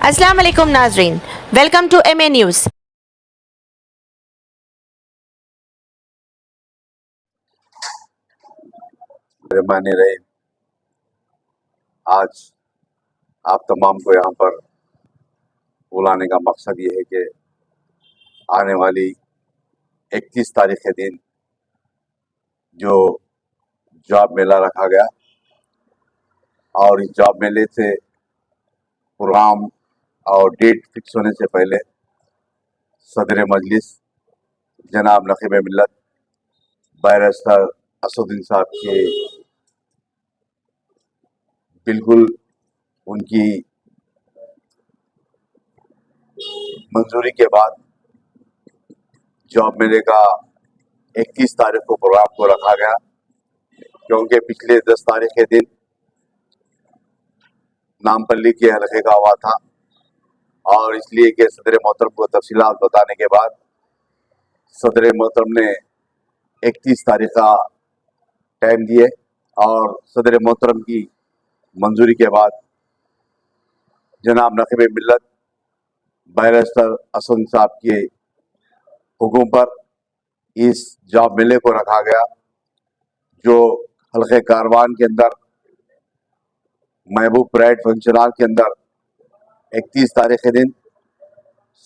अस्सलाम वालेकुम नाजरीन, वेलकम टू MA न्यूज़। रहमान रहीम। आज आप तमाम को यहाँ पर बुलाने का मकसद ये है कि आने वाली 31 तारीख के दिन जो जॉब मेला रखा गया और इस जॉब मेले से प्रोग्राम और डेट फिक्स होने से पहले सदर मजलिस जनाब नकीब मिल्लत बैरिस्टर असदुद्दीन साहब के बिल्कुल उनकी मंजूरी के बाद जॉब मेले का 31 तारीख को प्रोग्राम को रखा गया, क्योंकि पिछले 10 तारीख के दिन नामपल्ली के हलके का हुआ था और इसलिए कि सदर मोहतरम को तफसीलात बताने के बाद सदर मोहतरम ने 31 तारीख का टाइम दिए और सदर मोहतरम की मंजूरी के बाद जनाब नकीब मिल्लत बैरिस्टर असद साहब के हुक्म पर इस जॉब मेले को रखा गया, जो हल्के कारवान के अंदर महबूब परेड फंक्शन हॉल के अंदर 31 तारीख के दिन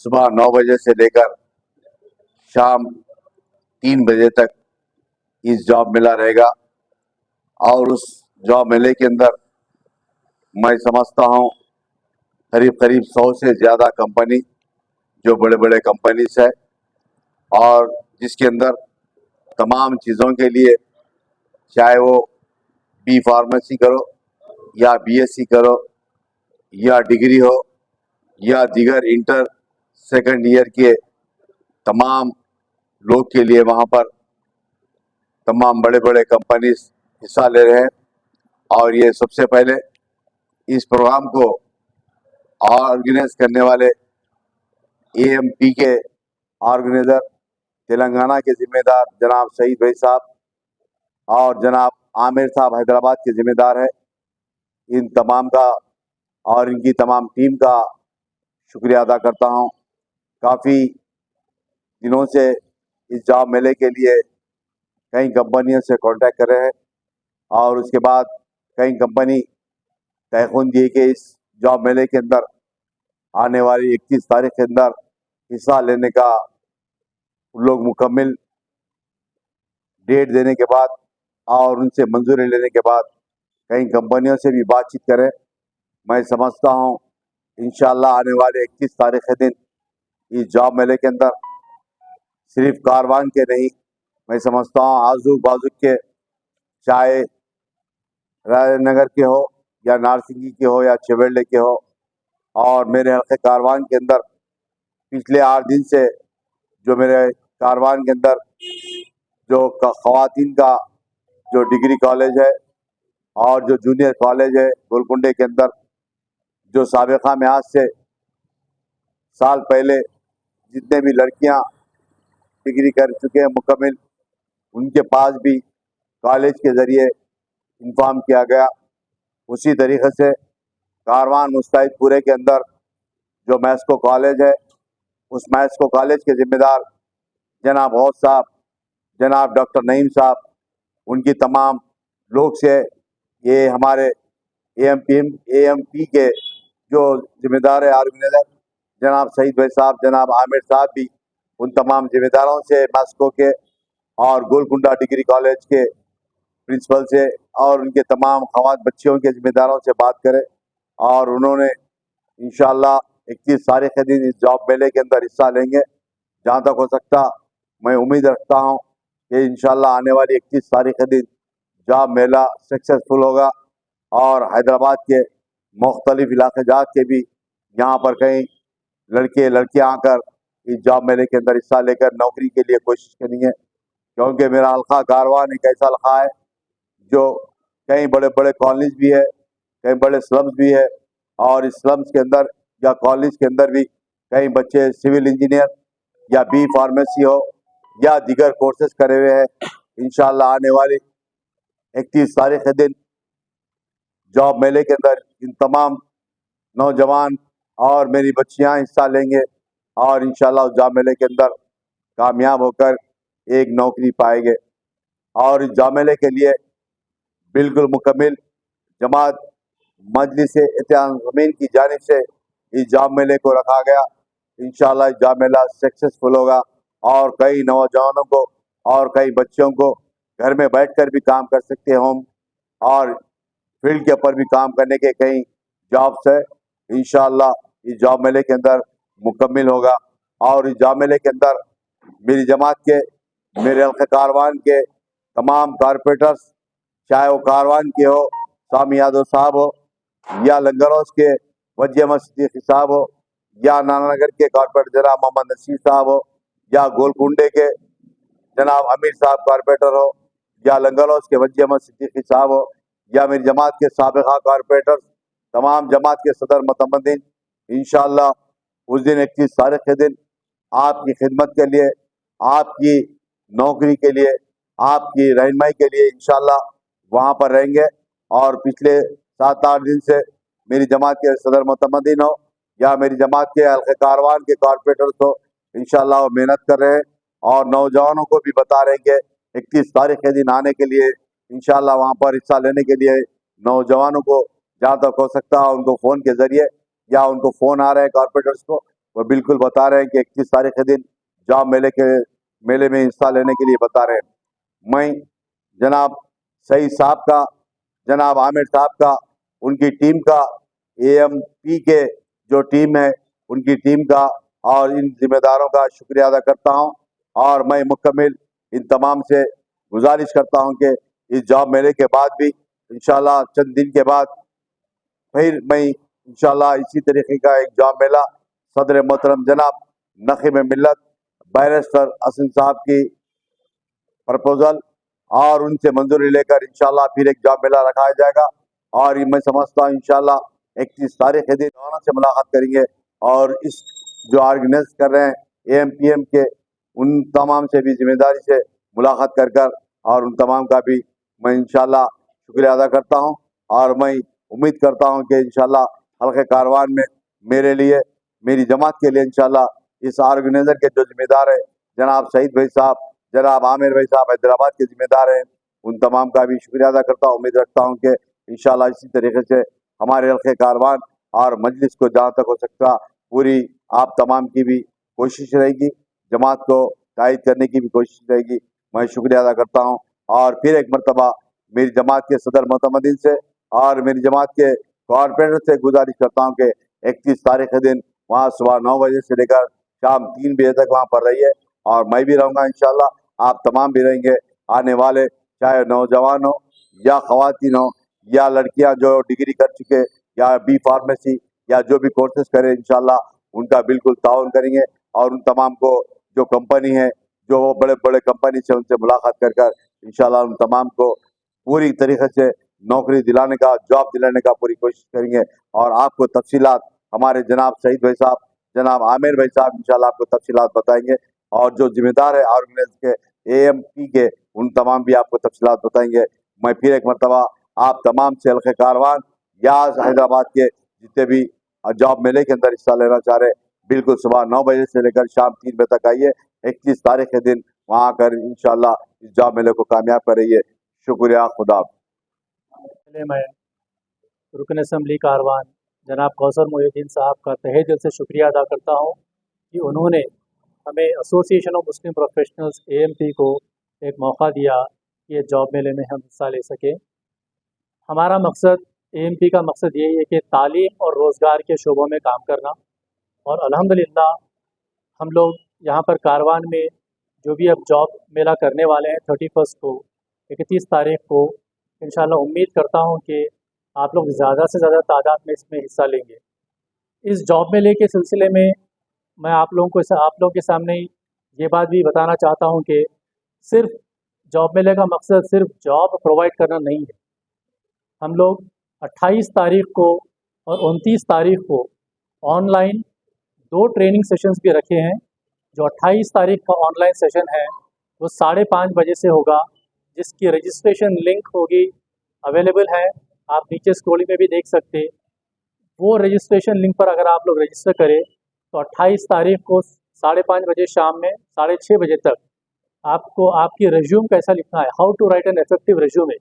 सुबह 9 बजे से लेकर शाम 3 बजे तक इस जॉब मेला रहेगा। और उस जॉब मेले के अंदर मैं समझता हूँ करीब करीब 100 से ज़्यादा कंपनी, जो बड़े बड़े कंपनीज है और जिसके अंदर तमाम चीज़ों के लिए, चाहे वो बी फार्मेसी करो या BSc करो या डिग्री हो या दीगर इंटर सेकंड ईयर के तमाम लोग के लिए वहाँ पर तमाम बड़े बड़े कंपनीज हिस्सा ले रहे हैं। और ये सबसे पहले इस प्रोग्राम को ऑर्गेनाइज करने वाले AMP के ऑर्गेनाइजर तेलंगाना के जिम्मेदार जनाब सईद भाई साहब और जनाब आमिर साहब हैदराबाद के जिम्मेदार है। इन तमाम का और इनकी तमाम टीम का शुक्रिया अदा करता हूँ। काफ़ी दिनों से इस जॉब मेले के लिए कई कंपनियों से कांटेक्ट कर रहे हैं और उसके बाद कई कंपनी तयखुन दिए कि इस जॉब मेले के अंदर आने वाली 31 तारीख के अंदर हिस्सा लेने का उन लोग मुकम्मल डेट देने के बाद और उनसे मंजूरी लेने के बाद कई कंपनियों से भी बातचीत करें। मैं समझता हूँ इंशाल्लाह आने वाले 31 तारीख के दिन इस जॉब मेले के अंदर सिर्फ कारवान के नहीं, मैं समझता हूँ आजू बाजू के, चाहे राजनगर के हो या नारसिंगी के हो या चवेल्ले के हो, और मेरे हल्के कारवान के अंदर पिछले 8 दिन से जो मेरे कारवान के अंदर जो ख़वातीन का जो डिग्री कॉलेज है और जो जूनियर कॉलेज है गोलकुंडे के अंदर, जो साबिक़ा में आज से साल पहले जितने भी लड़कियां डिग्री कर चुके हैं मुकम्मल, उनके पास भी कॉलेज के ज़रिए इन्फॉर्म किया गया। उसी तरीक़े से कारवान मुस्तैदपुरे के अंदर जो मैस्को कॉलेज है, उस मैस्को कॉलेज के ज़िम्मेदार जनाब गौस साहब, जनाब डॉक्टर नईम साहब, उनकी तमाम लोग से ये हमारे AMP के जो जिम्मेदार है ऑर्गेनाइजर जनाब सईद भाई साहब, जनाब आमिर साहब भी उन तमाम जिम्मेदारों से मैस्को के और गोलकुंडा डिग्री कॉलेज के प्रिंसिपल से और उनके तमाम ख़वात बच्चियों के जिम्मेदारों से बात करें और उन्होंने इंशाल्लाह 31 तारीख के दिन इस जॉब मेले के अंदर हिस्सा लेंगे। जहाँ तक हो सकता मैं उम्मीद रखता हूँ कि इंशाल्लाह आने वाली 31 तारीख के दिन जॉब मेला सक्सेसफुल होगा और हैदराबाद के मुख्तलिफ इलाके जात के भी यहाँ पर कई लड़के लड़कियाँ आकर इस जॉब मेले के अंदर हिस्सा लेकर नौकरी के लिए कोशिश करेंगे, क्योंकि मेरा हल्का कारवान एक ऐसा हल्का है जो कई बड़े बड़े कॉलेज भी है, कई बड़े स्लम्स भी है और इस स्लम्स के अंदर या कॉलेज के अंदर भी कई बच्चे सिविल इंजीनियर या बी फार्मेसी हो या दीगर कोर्सेज करे हुए हैं। इंशाल्लाह आने वाली 31 तारीख के दिन जॉब मेले के अंदर इन तमाम नौजवान और मेरी बच्चियां हिस्सा लेंगे और इंशाल्लाह उस जॉब मेले के अंदर कामयाब होकर एक नौकरी पाएंगे। और इस जॉब मेले के लिए बिल्कुल मुकम्मल जमात मजलिस इत्तेहाद की जानिब से इस जॉब मेले को रखा गया। इंशाल्लाह इस जॉब मेला सक्सेसफुल होगा और कई नौजवानों को और कई बच्चों को घर में बैठकर भी काम कर सकते हैं हम, और फील्ड के ऊपर भी काम करने के कई जॉब्स है। इंशाल्लाह इस जॉब मेले के अंदर मुकम्मल होगा। और इस जॉब मेले के अंदर मेरी जमात के, मेरे हल्के कारवान के तमाम कारपोरेटर्स, चाहे वो कारवान के हो स्वामी यादव साहब हो, या लंगरोस के वजी अहमद सिद्दीकी साहब हो, या नानानगर के कारपोरेटर जनाब मोहम्मद नसीर साहब हो, या गोलकुंडे के जनाब अमीर साहब कारपोरेटर हो, या लंगरोस के वजी अहमद सिद्दीकी साहब हो, या मेरी जमात के साबिका कारपोरेटर्स, तमाम जमात के सदर मतमदीन, इंशाअल्लाह उस दिन 31 तारीख के दिन आपकी खिदमत के लिए, आपकी नौकरी के लिए, आपकी रहनुमाई के लिए इंशाअल्लाह वहाँ पर रहेंगे। और पिछले 7-8 दिन से मेरी जमात के सदर मतमदीन हो या मेरी जमात के हल्के कारवान के कारपोरेटर्स हो, इंशाअल्लाह वो मेहनत कर रहे हैं और नौजवानों को भी बता रहे हैं कि 31 तारीख के दिन आने के लिए, इंशाअल्लाह वहाँ पर हिस्सा लेने के लिए नौजवानों को जहाँ तक हो सकता है उनको फ़ोन के ज़रिए या उनको फ़ोन आ रहे हैं कारपोरेटर्स को, वो बिल्कुल बता रहे हैं कि 31 तारीख के दिन जॉब मेले में हिस्सा लेने के लिए बता रहे हैं। मैं जनाब सईद साहब का, जनाब आमिर साहब का, उनकी टीम का, AMP के जो टीम है उनकी टीम का और इन जिम्मेदारों का शुक्रिया अदा करता हूं। और मैं मुकम्मल इन तमाम से गुजारिश करता हूं कि इस जॉब मेले के बाद भी इंशाल्लाह चंद दिन के बाद फिर मैं इंशाल्लाह इसी तरीके का एक जॉब मेला सदर मोहतरम जनाब नखीम मिल्लत बैरिस्टर असन साहब की प्रपोजल और उनसे मंजूरी लेकर इंशाल्लाह फिर एक जॉब मेला रखाया जाएगा। और ये मैं समझता हूँ इंशाल्लाह 31 तारीख के दिन दोनों से मुलाकात करेंगे और इस जो ऑर्गेनाइज कर रहे हैं AMPM के, उन तमाम से भी जिम्मेदारी से मुलाकात कर और उन तमाम का भी मैं इंशाल्लाह शुक्रिया अदा करता हूँ। और मैं उम्मीद करता हूँ कि इंशाल्लाह हल्के कारवान में मेरे लिए, मेरी जमात के लिए इंशाल्लाह इस ऑर्गेनाइजर के जो जिम्मेदार है जनाब सईद भाई साहब, जनाब आमिर भाई साहब हैदराबाद के जिम्मेदार हैं, उन तमाम का भी शुक्रिया अदा करता हूँ। उम्मीद रखता हूँ कि इंशाल्लाह इसी तरीके से हमारे हल्के कारवान और मजलिस को जहाँ तक हो सकता पूरी आप तमाम की भी कोशिश रहेगी, जमात को तायद करने की भी कोशिश रहेगी। मैं शुक्रिया अदा करता हूँ और फिर एक मरतबा मेरी जमात के सदर मोतमदीन से और मेरी जमात के कॉरपोरेटर से गुजारिश करता हूँ कि 31 तारीख के दिन वहाँ सुबह 9 बजे से लेकर शाम 3 बजे तक वहाँ पर रहिए और मैं भी रहूँगा इंशाल्लाह, आप तमाम भी रहेंगे। आने वाले चाहे नौजवान हो या ख़वातीन हो या लड़कियां जो डिग्री कर चुके या B फार्मेसी या जो भी कोर्सेज करें, इंशाल्लाह उनका बिल्कुल ताउन करेंगे। और उन तमाम को जो कंपनी है, जो बड़े बड़े कंपनी से उनसे मुलाकात कर इंशाल्लाह उन तमाम को पूरी तरीके से नौकरी दिलाने का, जॉब दिलाने का पूरी कोशिश करेंगे। और आपको तफसीलात हमारे जनाब सईद भाई साहब, जनाब आमिर भाई साहब इंशाल्लाह आपको तफसीलात बताएंगे और जो जिम्मेदार है ऑर्गेनाइज के AMP के, उन तमाम भी आपको तफसीलात बताएंगे। मैं फिर एक मरतबा आप तमाम से हल्के कारवान या हैदराबाद के जितने भी जॉब मेले के अंदर हिस्सा लेना चाह रहे, बिल्कुल सुबह 9 बजे से लेकर शाम 3 बजे तक आइए। 31 तारीख के दिन वहाँ आकर इंशाल्लाह इस जॉब मेले को कामयाब करिए। शुक्रिया, खुदा। पहले मैं रुकन असम्बली कारवान जनाब कौसर मोहिउद्दीन साहब का तहे दिल से शुक्रिया अदा करता हूँ कि उन्होंने हमें association of Muslim professionals AMP को एक मौका दिया कि ये जॉब मेले में हम हिस्सा ले सकें। हमारा मकसद, AMP का मकसद यही है कि तालीम और रोज़गार के शोबों में काम करना। और अल्हम्दुलिल्लाह हम लोग यहाँ पर कारवान में जो भी अब जॉब मेला करने वाले हैं 31 को, 31 तारीख को, इंशाल्लाह उम्मीद करता हूँ कि आप लोग ज़्यादा से ज़्यादा तादाद में इसमें हिस्सा लेंगे। इस जॉब मेले के सिलसिले में मैं आप लोगों के सामने ये बात भी बताना चाहता हूँ कि सिर्फ जॉब मेले का मकसद सिर्फ जॉब प्रोवाइड करना नहीं है। हम लोग 28 तारीख को और 29 तारीख को ऑनलाइन 2 ट्रेनिंग सेशंस भी रखे हैं। जो 28 तारीख का ऑनलाइन सेशन है वो 5:30 बजे से होगा, जिसकी रजिस्ट्रेशन लिंक होगी, अवेलेबल है, आप नीचे स्क्रॉलिंग में भी देख सकते। वो रजिस्ट्रेशन लिंक पर अगर आप लोग रजिस्टर करें तो 28 तारीख को 5:30 बजे शाम में 6:30 बजे तक आपको आपकी रिज्यूम कैसा लिखना है, how to write an effective resume,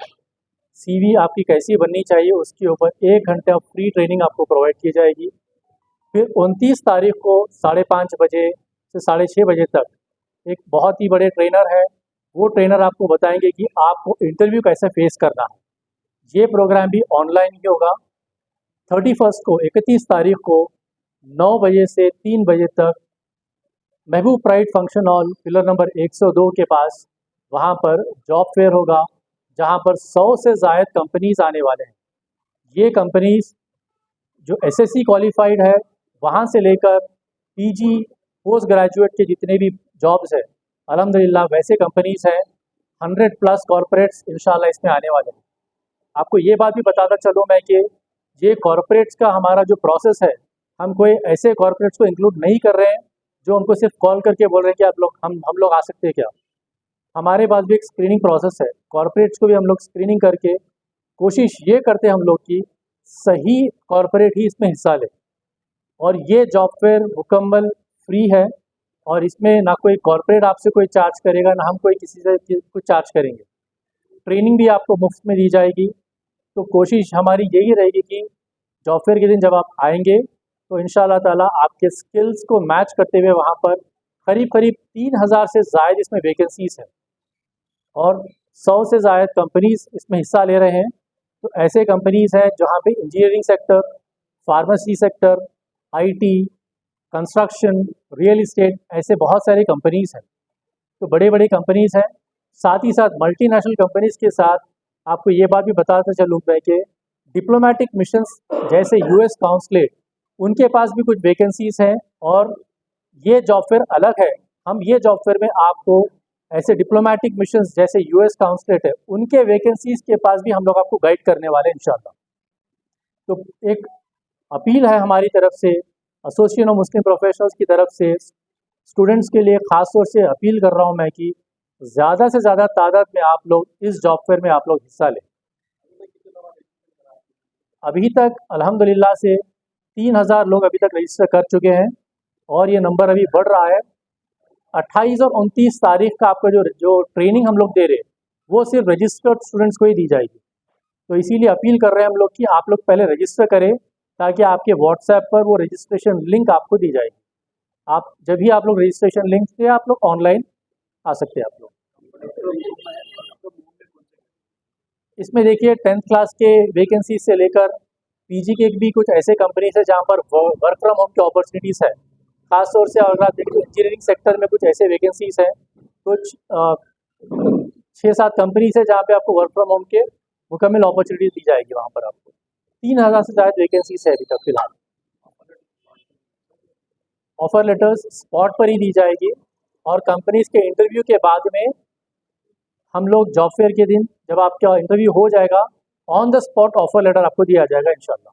CV आपकी कैसी बननी चाहिए, उसके ऊपर 1 घंटा फ्री ट्रेनिंग आपको प्रोवाइड की जाएगी। फिर 29 तारीख को 5:30 बजे से 6:30 बजे तक एक बहुत ही बड़े ट्रेनर है, वो ट्रेनर आपको बताएंगे कि आपको इंटरव्यू कैसे फेस करना है। ये प्रोग्राम भी ऑनलाइन ही होगा। 31 तारीख को 9 बजे से 3 बजे तक महबूब pride function hall pillar number 102 के पास वहाँ पर जॉब फेयर होगा, जहाँ पर 100 से ज़ायद कंपनीज़ आने वाले हैं। ये कंपनीज़ जो एसएससी क्वालिफाइड है वहाँ से लेकर पीजी पोस्ट ग्रेजुएट के जितने भी जॉब्स हैं, अल्हम्दुलिल्लाह वैसे कंपनीज़ हैं। 100+ कॉरपोरेट्स इंशाल्लाह इसमें आने वाले हैं। आपको ये बात भी बताता चलूँ मैं कि ये कॉरपोरेट्स का हमारा जो प्रोसेस है, हम कोई ऐसे कॉरपोरेट्स को इंक्लूड नहीं कर रहे हैं जो हमको सिर्फ कॉल करके बोल रहे हैं कि आप लोग हम लोग आ सकते हैं क्या। हमारे पास भी एक स्क्रीनिंग प्रोसेस है, कॉरपोरेट्स को भी हम लोग स्क्रीनिंग करके कोशिश ये करते हैं हम लोग की सही कॉरपोरेट ही इसमें हिस्सा ले। और ये जॉब फेयर मुकम्मल फ्री है और इसमें ना कोई कॉरपोरेट आपसे कोई चार्ज करेगा, ना हम कोई किसी से कुछ चार्ज करेंगे। ट्रेनिंग भी आपको मुफ्त में दी जाएगी। तो कोशिश हमारी यही रहेगी कि जॉब फेयर के दिन जब आप आएंगे तो इंशाल्लाह ताला आपके स्किल्स को मैच करते हुए वहाँ पर करीब 3000 से ज़ायद इसमें वैकेंसीज़ हैं और 100 से ज़ायद कंपनीज़ इसमें हिस्सा ले रहे हैं। तो ऐसे कंपनीज़ हैं जहाँ पे engineering sector, pharmacy sector, IT, construction, real estate, ऐसे बहुत सारी कंपनीज़ हैं। तो बड़े बड़े कंपनीज़ हैं। साथ ही साथ मल्टीनेशनल कंपनीज़ के साथ आपको ये बात भी बताता चलूँ मैं कि डिप्लोमेटिक मिशंस जैसे यूएस काउंसलेट, उनके पास भी कुछ वैकेंसीज़ हैं। और ये जॉब फेयर अलग है। हम ये जॉब फेयर में आपको ऐसे डिप्लोमेटिक मिशंस जैसे यूएस काउंसलेट है, उनके वैकेंसीज़ के पास भी हम लोग आपको गाइड करने वाले हैं इंशाल्लाह। तो एक अपील है हमारी तरफ से, एसोसिएशन ऑफ मुस्लिम प्रोफेशनल्स की तरफ से स्टूडेंट्स के लिए ख़ास तौर से अपील कर रहा हूँ मैं कि ज़्यादा से ज़्यादा तादाद में आप लोग इस जॉब फेयर में आप लोग हिस्सा लें। अभी तक अल्हम्दुलिल्लाह से 3000 लोग अभी तक रजिस्टर कर चुके हैं और ये नंबर अभी बढ़ रहा है। 28 और 29 तारीख का आपका जो ट्रेनिंग हम लोग दे रहे हैं वो सिर्फ रजिस्टर्ड स्टूडेंट्स को ही दी जाएगी। तो इसीलिए अपील कर रहे हैं हम लोग कि आप लोग पहले रजिस्टर करें ताकि आपके व्हाट्सएप पर वो रजिस्ट्रेशन लिंक आपको दी जाएगी। आप जब भी आप लोग रजिस्ट्रेशन लिंक से आप लोग ऑनलाइन आ सकते हैं आप लोग। इसमें देखिए 10th क्लास के वैकेंसी से लेकर पीजी के भी कुछ ऐसे कंपनीज है जहाँ पर वर्क फ्रॉम होम की अपॉर्चुनिटीज़ है। ख़ास तौर से अगर आप देखिए इंजीनियरिंग सेक्टर में कुछ ऐसे वैकेंसीज़ हैं, कुछ 6-7 कंपनीज है जहाँ पे आपको वर्क फ्रॉम होम के मुकम्मल अपॉर्चुनिटीज़ दी जाएगी। वहाँ पर आपको 3000 से ज़्यादा वैकेंसीज है अभी तक फिलहाल। ऑफ़र लेटर्स स्पॉट पर ही दी जाएगी और कंपनीज़ के इंटरव्यू के बाद में हम लोग जॉब फेयर के दिन जब आपका इंटरव्यू हो जाएगा, on the spot offer letter आपको दिया जाएगा इंशाल्लाह।